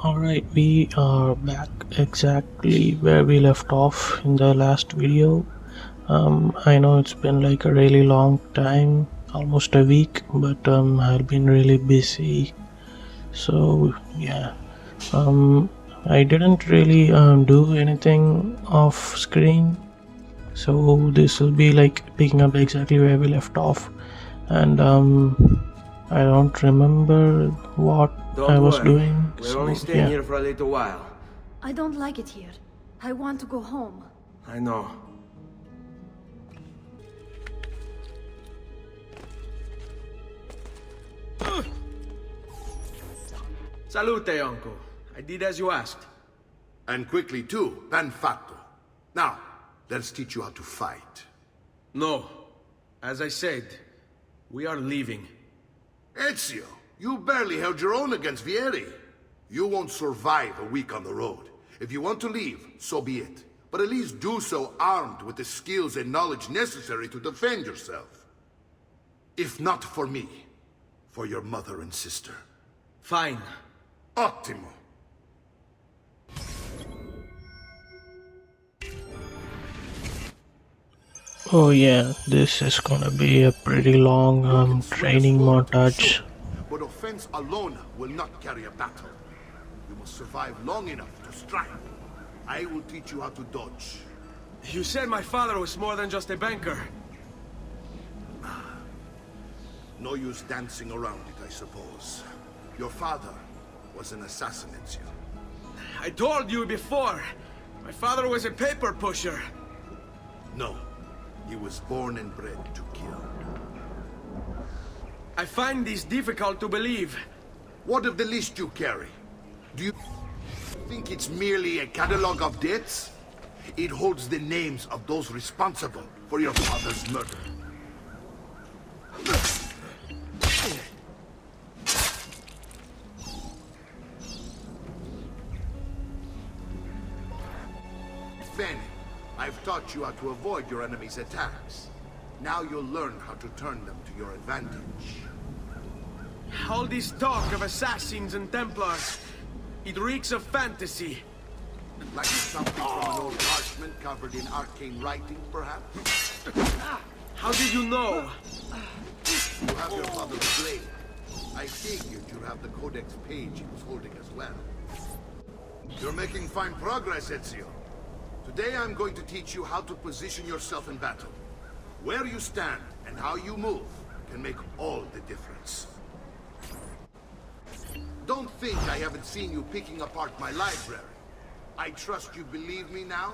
Alright, we are back exactly where we left off in the last video. I know it's been like a really long time, almost a week, but I've been really busy. So yeah, I didn't really do anything off screen. So this will be like picking up exactly where we left off, and I don't remember what I Don't was worry. doing. We're So only staying yeah. here for a little while. I don't like it here. I want to go home. I know. Salute, uncle. I did as you asked. And quickly too, ben fatto. Now, let's teach you how to fight. No. As I said, we are leaving. Ezio, you barely held your own against Vieri. You won't survive a week on the road. If you want to leave, so be it. But at least do so armed with the skills and knowledge necessary to defend yourself. If not for me, for your mother and sister. Fine. Ottimo. Oh yeah, this is gonna be a pretty long training montage. But offense alone will not carry a battle. You must survive long enough to strike. I will teach you how to dodge. You said my father was more than just a banker. No use dancing around it, I suppose. Your father was an assassin, Ezio. I told you before. My father was a paper pusher. No, he was born and bred to kill. I find this difficult to believe. What of the list you carry? Do you think it's merely a catalog of debts? It holds the names of those responsible for your father's murder. Bene, I've taught you how to avoid your enemy's attacks. Now you'll learn how to turn them to your advantage. All this talk of assassins and Templars, it reeks of fantasy. Like something from an old parchment covered in arcane writing, perhaps? How did you know? You have your father's blade. I figured you'd have the codex page he was holding as well. You're making fine progress, Ezio. Today I'm going to teach you how to position yourself in battle. Where you stand and how you move can make all the difference. Don't think I haven't seen you picking apart my library. I trust you believe me now?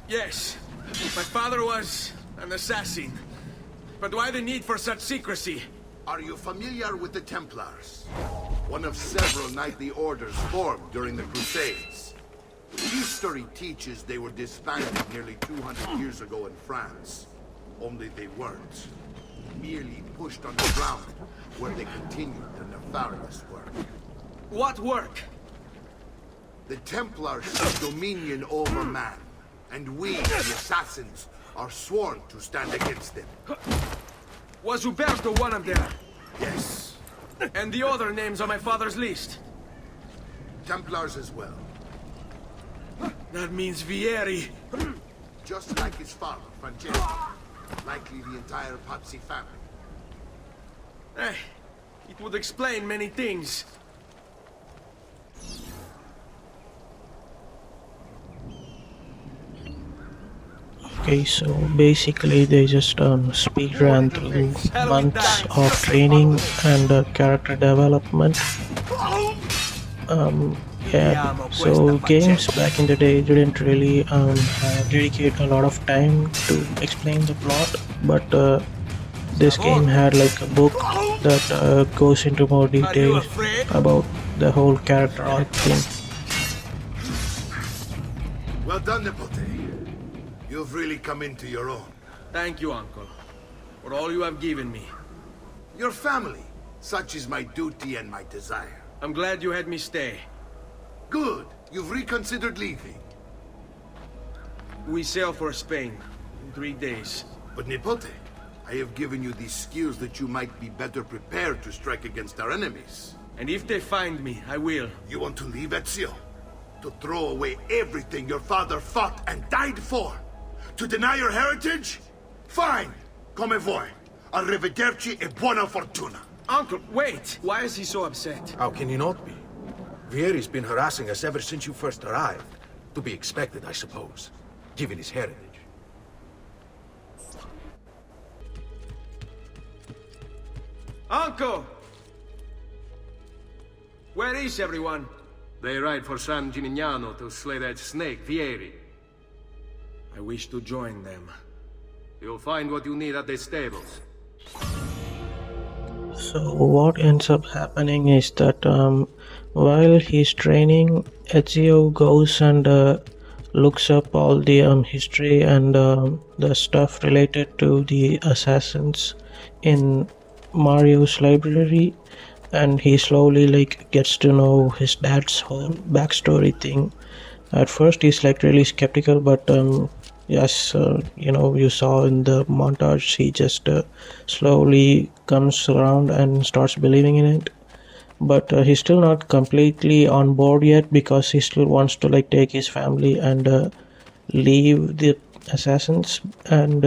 Yes, my father was an assassin. But why the need for such secrecy? Are you familiar with the Templars? One of several knightly orders formed during the Crusades. History teaches they were disbanded nearly 200 years ago in France. Only they weren't. Merely pushed underground, where they continued their nefarious work. What work? The Templars seek dominion over man, and we, the assassins, are sworn to stand against them. Was Uberto one of them? Yes, And the other names on my father's list? Templars as well. That means Vieri. Just like his father, Francesco. Likely the entire Pazzi family. Eh, it would explain many things. Okay, so basically they just speed ran through months of training and character development. Yeah, so games back in the day didn't really dedicate a lot of time to explain the plot, but this game had like a book that goes into more detail about the whole character arc thing. Well done, Nipote. You've really come into your own. Thank you, Uncle, for all you have given me. Your family. Such is my duty and my desire. I'm glad you had me stay. Good. You've reconsidered leaving. We sail for Spain in 3 days. But Nipote, I have given you these skills that you might be better prepared to strike against our enemies. And if they find me, I will. You want to leave, Ezio? To throw away everything your father fought and died for? To deny your heritage? Fine! Come vuoi. Arrivederci e buona fortuna. Uncle, wait! Why is he so upset? How can he not be? Vieri's been harassing us ever since you first arrived. To be expected, I suppose, given his heritage. Uncle! Where is everyone? They ride for San Gimignano to slay that snake, Vieri. I wish to join them. You'll find what you need at the stables. So what ends up happening is that while he's training, Ezio goes and looks up all the history and the stuff related to the assassins in Mario's library, and he slowly like gets to know his dad's whole backstory thing. At first he's like really skeptical, but yes, you saw in the montage he just slowly comes around and starts believing in it. But he's still not completely on board yet, because he still wants to like take his family and leave the assassins and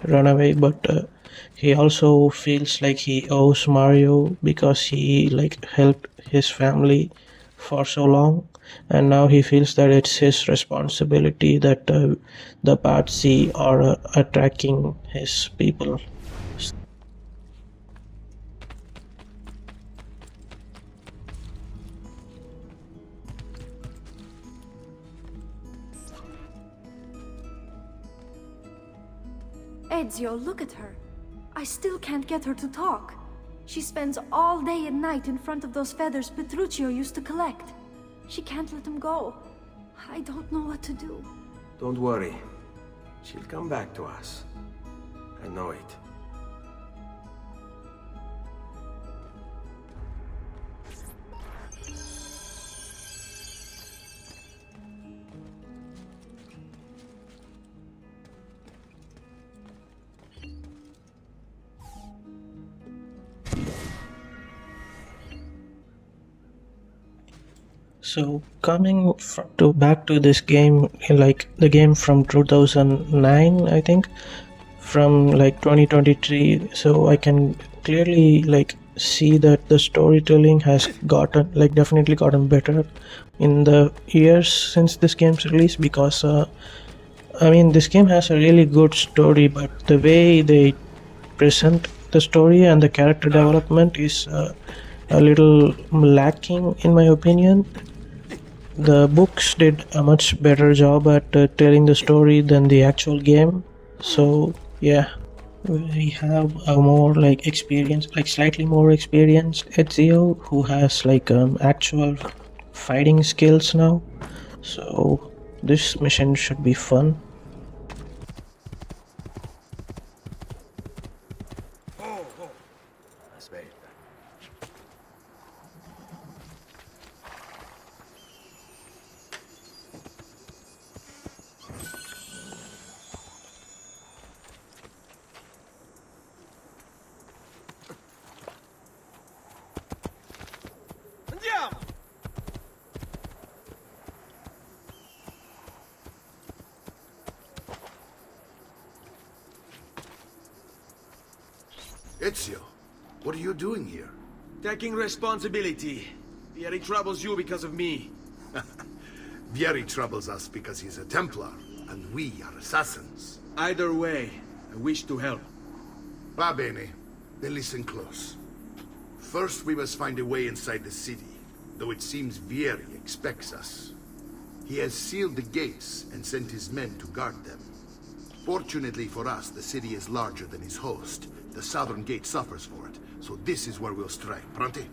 run away. But he also feels like he owes Mario, because he like helped his family for so long, and now he feels that it's his responsibility that the Pazzi are attacking his people. Ezio, look at her. I still can't get her to talk. She spends all day and night in front of those feathers Petruchio used to collect. She can't let them go. I don't know what to do. Don't worry. She'll come back to us. I know it. So coming back to this game, like the game from 2009, I think, from like 2023, so I can clearly like see that the storytelling has definitely gotten better in the years since this game's release, because this game has a really good story, but the way they present the story and the character development is a little lacking in my opinion. The books did a much better job at telling the story than the actual game. So yeah, we have a more like slightly more experienced Ezio, who has like actual fighting skills now. So this mission should be fun. Ezio, what are you doing here? Taking responsibility. Vieri troubles you because of me. Vieri troubles us because he's a Templar, and we are assassins. Either way, I wish to help. Va bene. Then listen close. First, we must find a way inside the city, though it seems Vieri expects us. He has sealed the gates and sent his men to guard them. Fortunately for us, the city is larger than his host. The southern gate suffers for it, so this is where we'll strike. Pronti?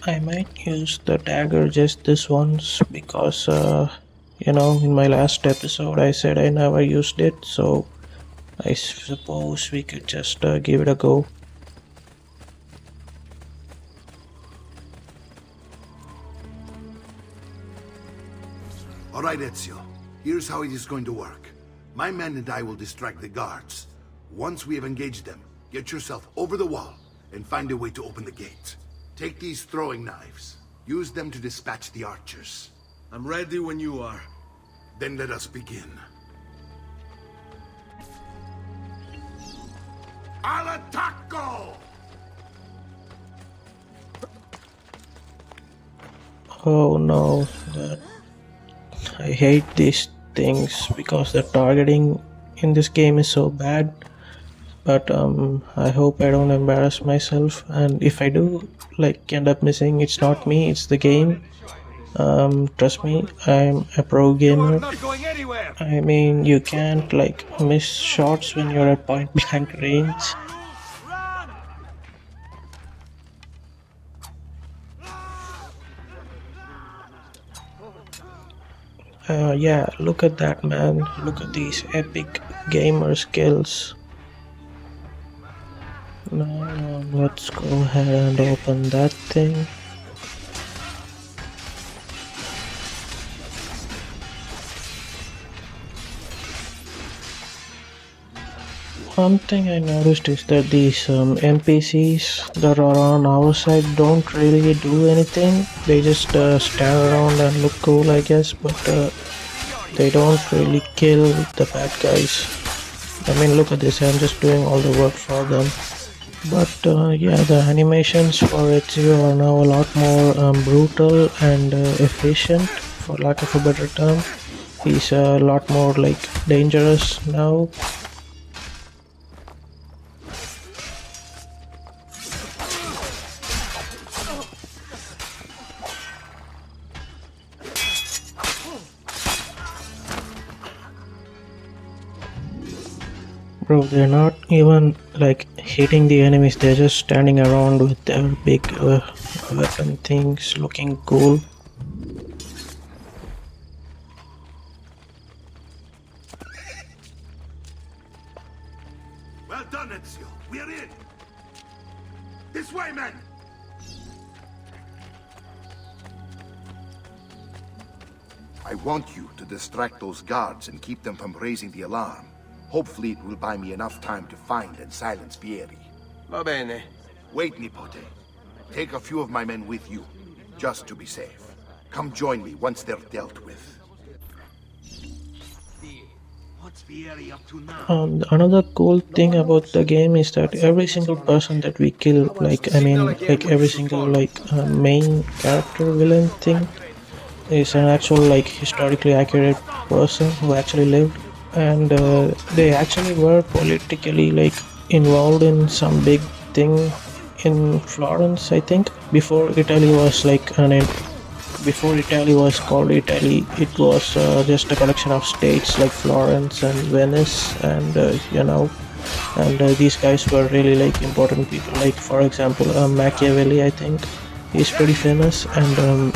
I might use the dagger just this once, because in my last episode I said I never used it, so I suppose we could just give it a go. Alright, Ezio. Here's how it is going to work. My men and I will distract the guards. Once we have engaged them, get yourself over the wall and find a way to open the gate. Take these throwing knives. Use them to dispatch the archers. I'm ready when you are. Then let us begin. Al attacco! Oh no, I hate these things because the targeting in this game is so bad. But I hope I don't embarrass myself, and if I do like end up missing, it's not me, it's the game. Trust me, I'm a pro gamer. Not going anywhere! I mean, you can't like miss shots when you're at point blank range. Yeah, look at that, man. Look at these epic gamer skills. Now let's go ahead and open that thing. One thing I noticed is that these NPCs that are on our side don't really do anything. They just stand around and look cool, I guess, but they don't really kill the bad guys. I mean, look at this, I'm just doing all the work for them. But yeah, the animations for Ezio are now a lot more brutal and efficient, for lack of a better term. He's a lot more like dangerous now. Bro, they're not even like hitting the enemies, they're just standing around with their big weapon things looking cool. Well done, Ezio. We're in. This way, men. I want you to distract those guards and keep them from raising the alarm. Hopefully it will buy me enough time to find and silence Vieri. Va bene. Wait, Nipote. Take a few of my men with you, just to be safe. Come join me once they're dealt with. What's Vieri up to now? Another cool thing about the game is that every single person that we kill, like every single main character villain thing is an actual historically accurate person who actually lived. And they actually were politically involved in some big thing in Florence, I think, before Italy was before Italy was called Italy. It was just a collection of states like Florence and Venice, and these guys were really important people. Like, for example, Machiavelli, I think he's pretty famous, and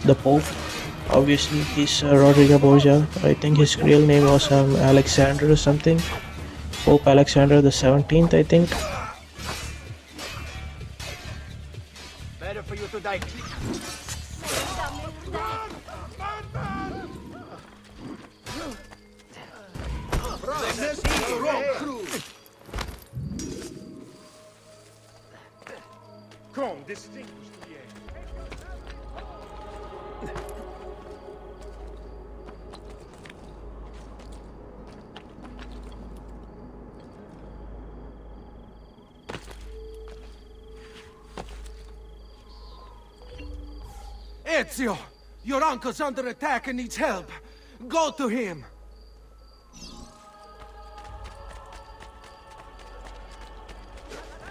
the Pope. Obviously, he's Rodrigo Borgia. I think his real name was Alexander or something. Pope Alexander the 17th, I think. Better for you to die. Come, distinguished. Ezio! Your uncle's under attack and needs help. Go to him!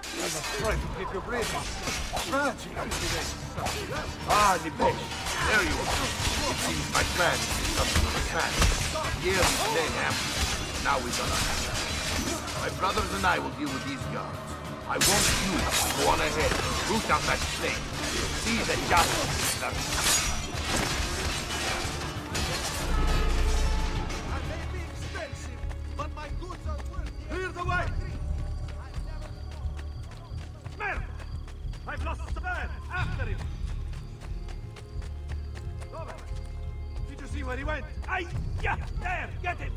I'm afraid to keep you breathing. Ah, Nipote. There you are. It seems my plan is something of a snack. Here is Len Amber. Now we've got our hands. My brothers and I will deal with these guards. I want you to go on ahead and root out that snake. See that justice is done. I may be expensive, but my goods are worth it. Clear the way! Men! I've lost the man! After him! Robert, did you see where where he went. Aye! Yeah! There! Get him!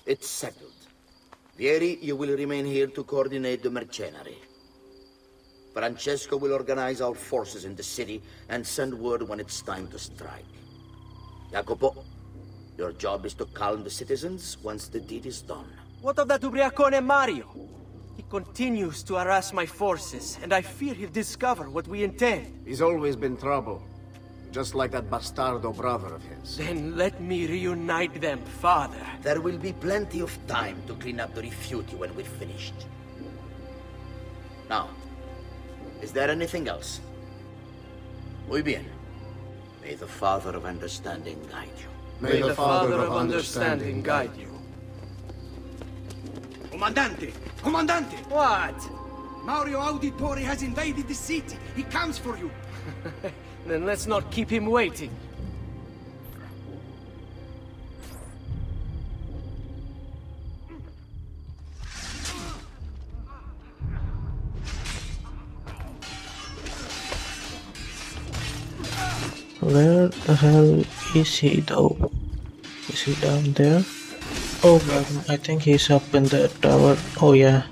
It's settled. Vieri, you will remain here to coordinate the mercenary. Francesco will organize our forces in the city and send word when it's time to strike. Jacopo, your job is to calm the citizens once the deed is done. What of that ubriacone Mario? He continues to harass my forces, and I fear he'll discover what we intend. He's always been trouble. Just like that bastardo brother of his. Then let me reunite them, father. There will be plenty of time to clean up the rifiuti when we're finished. Now, is there anything else? Muy bien. May the Father of Understanding guide you. May the Father of Understanding guide you. Comandante! Comandante! What? Mario Auditore has invaded the city. He comes for you. Then let's not keep him waiting. Where the hell is he though? Is he down there? Oh god, I think he's up in the tower. Oh yeah,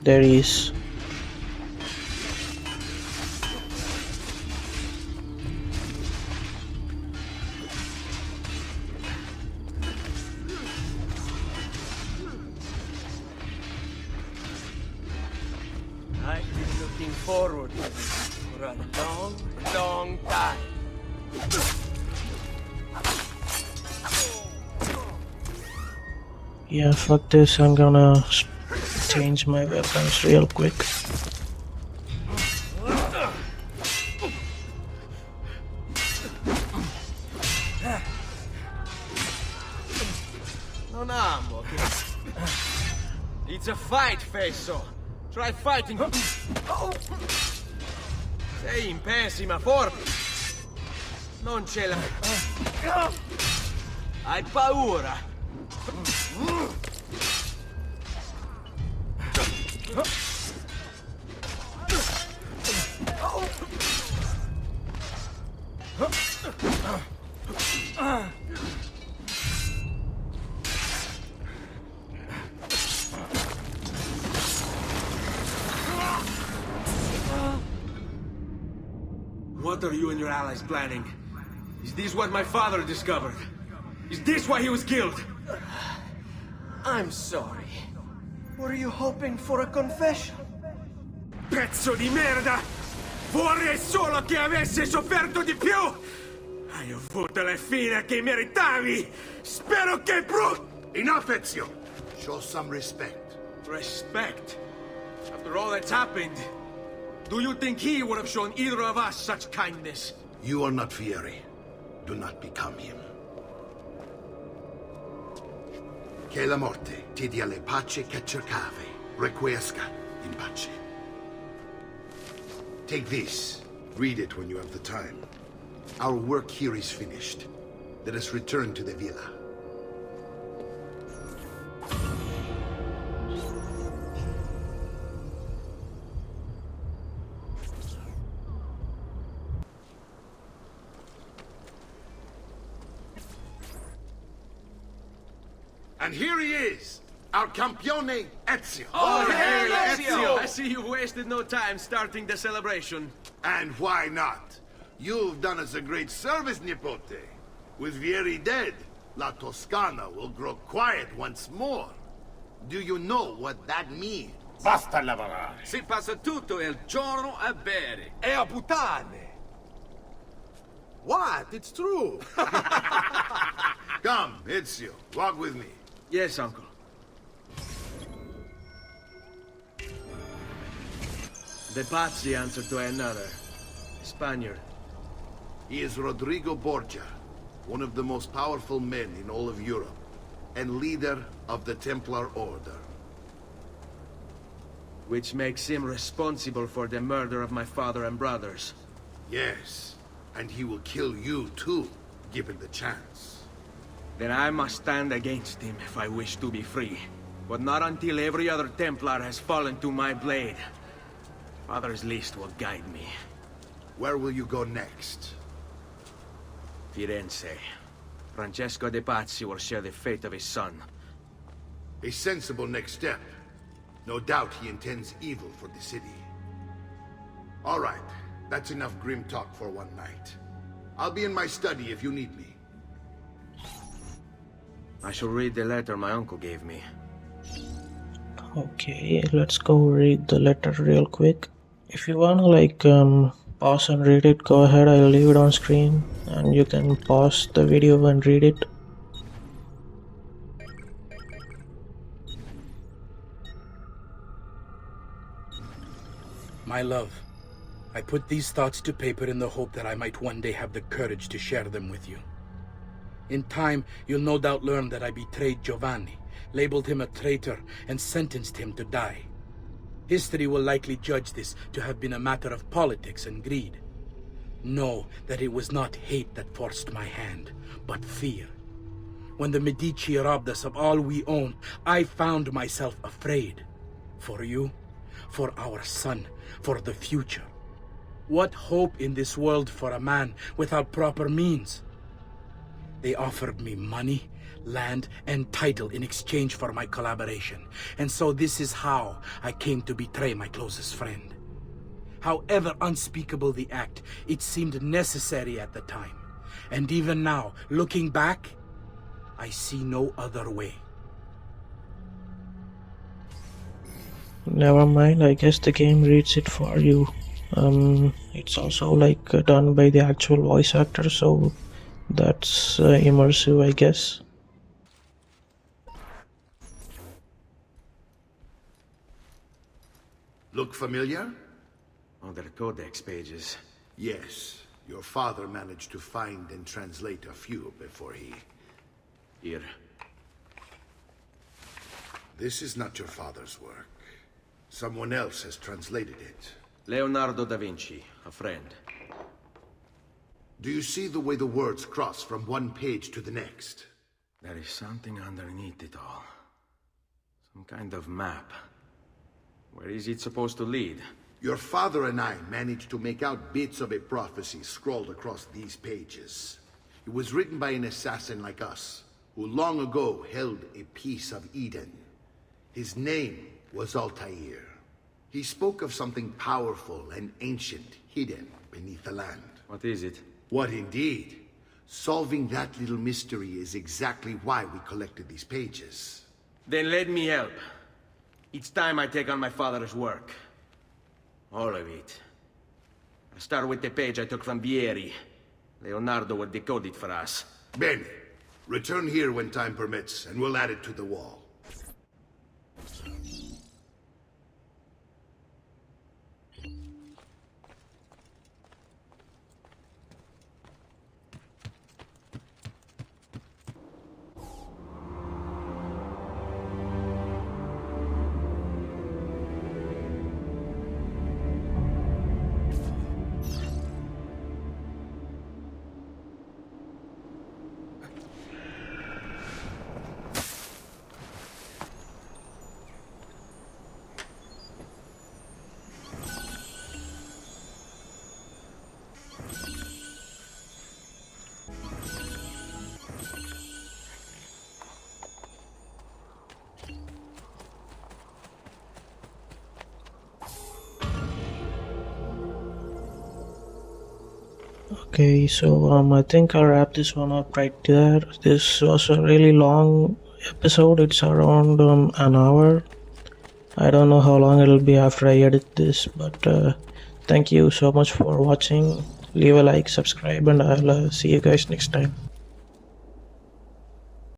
there he is. I've been looking forward to this for a long, long time. Yeah, fuck this, I'm gonna change my weapons real quick. Non amo. It's a fight, Fesso. Try fighting. Sei in pessima forma. Non ce la... Hai paura? What are you and your allies planning? Is this what my father discovered? Is this why he was killed? I'm sorry. Were you hoping for a confession? Pezzo di merda! Vorrei solo che avesse sofferto di più! Hai avuto la fine che meritavi! Spero che Enough, Ezio! Show some respect. Respect? After all that's happened, do you think he would have shown either of us such kindness? You are not Fieri. Do not become him. Che la morte ti dia le pace che cercavi. Requiesca in pace. Take this. Read it when you have the time. Our work here is finished. Let us return to the villa. And here he is, our campione Ezio. Oh, hey, Ezio! I see you wasted no time starting the celebration. And why not? You've done us a great service, Nipote. With Vieri dead, La Toscana will grow quiet once more. Do you know what that means? Basta lavorare. Si passa tutto il giorno a bere. E a puttane. What? It's true. Come, Ezio, walk with me. Yes, uncle. De Pazzi answered to another. Spaniard. He is Rodrigo Borgia, one of the most powerful men in all of Europe, and leader of the Templar Order. Which makes him responsible for the murder of my father and brothers. Yes, and he will kill you too, given the chance. Then I must stand against him if I wish to be free. But not until every other Templar has fallen to my blade. Father's list will guide me. Where will you go next? Firenze. Francesco de Pazzi will share the fate of his son. A sensible next step. No doubt he intends evil for the city. All right, that's enough grim talk for one night. I'll be in my study if you need me. I shall read the letter my uncle gave me. Okay, let's go read the letter real quick. If you wanna pause and read it, go ahead. I'll leave it on screen and you can pause the video and read it. My love, I put these thoughts to paper in the hope that I might one day have the courage to share them with you. In time, you'll no doubt learn that I betrayed Giovanni, labeled him a traitor, and sentenced him to die. History will likely judge this to have been a matter of politics and greed. Know that it was not hate that forced my hand, but fear. When the Medici robbed us of all we owned, I found myself afraid. For you, for our son, for the future. What hope in this world for a man without proper means? They offered me money, land, and title in exchange for my collaboration. And so this is how I came to betray my closest friend. However unspeakable the act, it seemed necessary at the time. And even now, looking back, I see no other way. Never mind, I guess the game reads it for you. It's also done by the actual voice actor, so that's immersive, I guess. Look familiar? Oh, their codex pages. Yes. Your father managed to find and translate a few before he... Here. This is not your father's work. Someone else has translated it. Leonardo da Vinci, a friend. Do you see the way the words cross from one page to the next? There is something underneath it all. Some kind of map. Where is it supposed to lead? Your father and I managed to make out bits of a prophecy scrawled across these pages. It was written by an assassin like us, who long ago held a piece of Eden. His name was Altair. He spoke of something powerful and ancient hidden beneath the land. What is it? What indeed? Solving that little mystery is exactly why we collected these pages. Then let me help. It's time I take on my father's work. All of it. I'll start with the page I took from Vieri. Leonardo will decode it for us. Bene. Return here when time permits, and we'll add it to the wall. Okay, so I think I'll wrap this one up right there. This was a really long episode. It's around an hour. I don't know how long it'll be after I edit this, but thank you so much for watching. Leave a like, subscribe, and I'll see you guys next time.